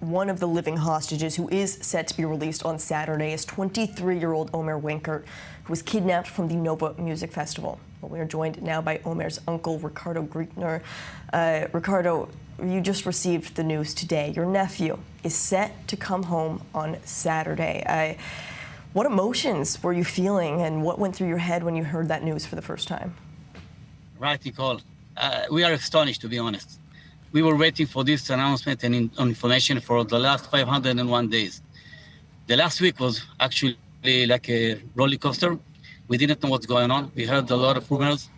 One of the living hostages who is set to be released on Saturday is 23-year-old Omer Wenkert, who was kidnapped from the Nova Music Festival. Well, we are joined now by Omer's uncle, Ricardo Grichner. Ricardo, you just received the news today. Your nephew is set to come home on Saturday. What emotions were you feeling, and what went through your head when you heard that news for the first time? Right, Nicole. We are astonished, to be honest. We were waiting for this announcement and information for the last 501 days. The last week was actually like a roller coaster. We didn't know what's going on. We heard a lot of rumors.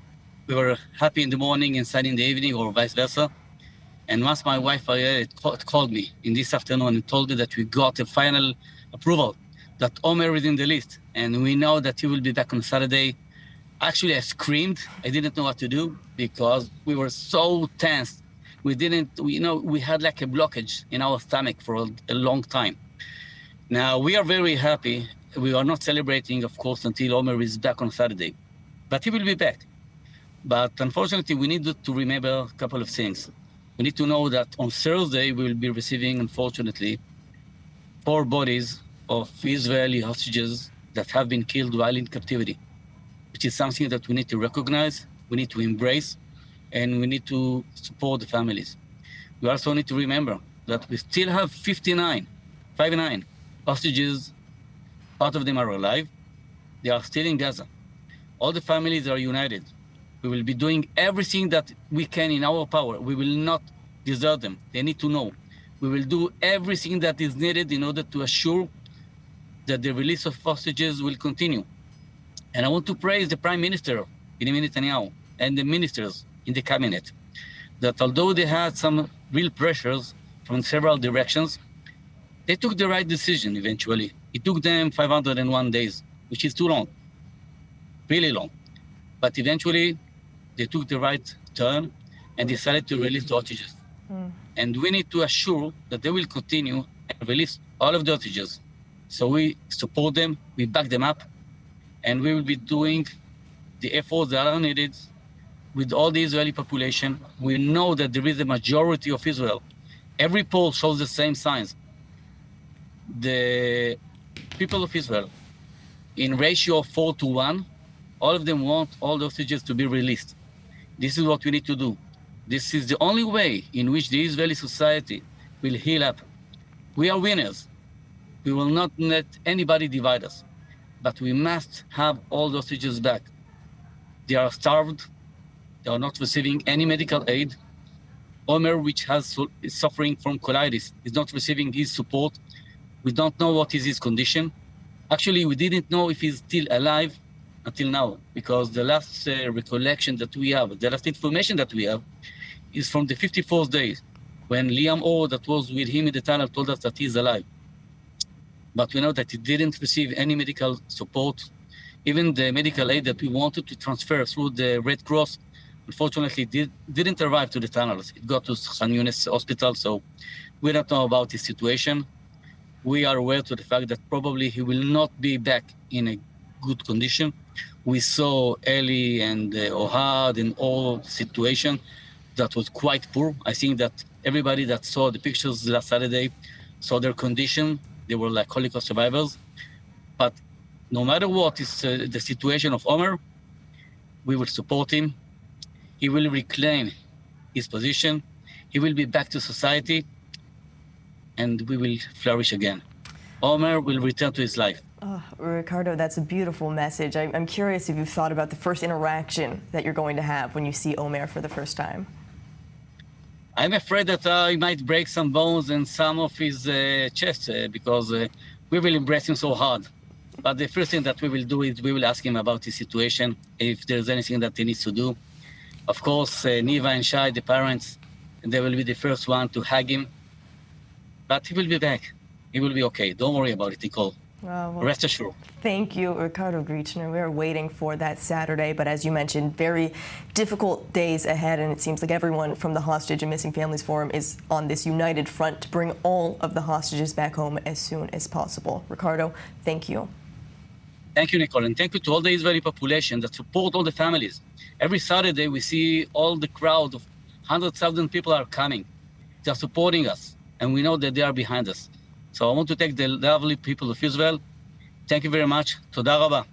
We were happy in the morning and sad in the evening, or vice versa. And once my wife called me in this afternoon and told me that we got a final approval, that Omer is in the list, and we know that he will be back on Saturday. Actually, I screamed. I didn't know what to do because we were so tense. We had like a blockage in our stomach for a long time. Now, we are very happy. We are not celebrating, of course, until Omer is back on Saturday, but he will be back. But unfortunately, we need to remember a couple of things. We need to know that on Thursday, we will be receiving, unfortunately, 4 bodies of Israeli hostages that have been killed while in captivity, which is something that we need to recognize, we need to embrace, and we need to support the families. We also need to remember that we still have 59 hostages. Part of them are alive. They are still in Gaza. All the families are united. We will be doing everything that we can in our power. We will not desert them. They need to know. We will do everything that is needed in order to assure that the release of hostages will continue. And I want to praise the Prime Minister, Benjamin Netanyahu, and the ministers in the cabinet, that although they had some real pressures from several directions, they took the right decision eventually. It took them 501 days, which is too long, really long. But eventually, they took the right turn and decided to release the hostages. And we need to assure that they will continue and release all of the hostages. So we support them, we back them up, and we will be doing the efforts that are needed with all the Israeli population. We know that there is a majority of Israel. Every poll shows the same signs. The people of Israel, in ratio of 4-1, all of them want all the hostages to be released. This is what we need to do. This is the only way in which the Israeli society will heal up. We are winners. We will not let anybody divide us, but we must have all the hostages back. They are starved. They are not receiving any medical aid. Omer, which is suffering from colitis, is not receiving his support. We don't know what is his condition. Actually, we didn't know if he's still alive until now, because the last recollection that we have, the last information that we have, is from the 54th day, when Liam O, that was with him in the tunnel, told us that he's alive. But we know that he didn't receive any medical support. Even the medical aid that we wanted to transfer through the Red Cross, unfortunately, didn't arrive to the tunnels. It got to Khan Yunis Hospital, so we don't know about his situation. We are aware to the fact that probably he will not be back in a good condition. We saw Eli and Ohad in all situation that was quite poor. I think that everybody that saw the pictures last Saturday saw their condition. They were like Holocaust survivors. But no matter what is the situation of Omer, we will support him. He will reclaim his position. He will be back to society, and we will flourish again. Omer will return to his life. Oh, Ricardo, that's a beautiful message. I'm curious if you've thought about the first interaction that you're going to have when you see Omer for the first time. I'm afraid that he might break some bones and some of his chest because we will embrace him so hard. But the first thing that we will do is we will ask him about his situation, if there's anything that he needs to do. Of course, Niva and Shai, the parents, they will be the first one to hug him. But he will be back. He will be okay. Don't worry about it, Nicole. Well, rest assured. Thank you, Ricardo Grichner. We are waiting for that Saturday, but as you mentioned, very difficult days ahead, and it seems like everyone from the Hostage and Missing Families Forum is on this united front to bring all of the hostages back home as soon as possible. Ricardo, thank you. Thank you, Nicole, and thank you to all the Israeli population that support all the families. Every Saturday, we see all the crowd of 100,000 people are coming. They are supporting us. and we know that they are behind us. So I want to thank the lovely people of Israel. Thank you very much. Toda rabah.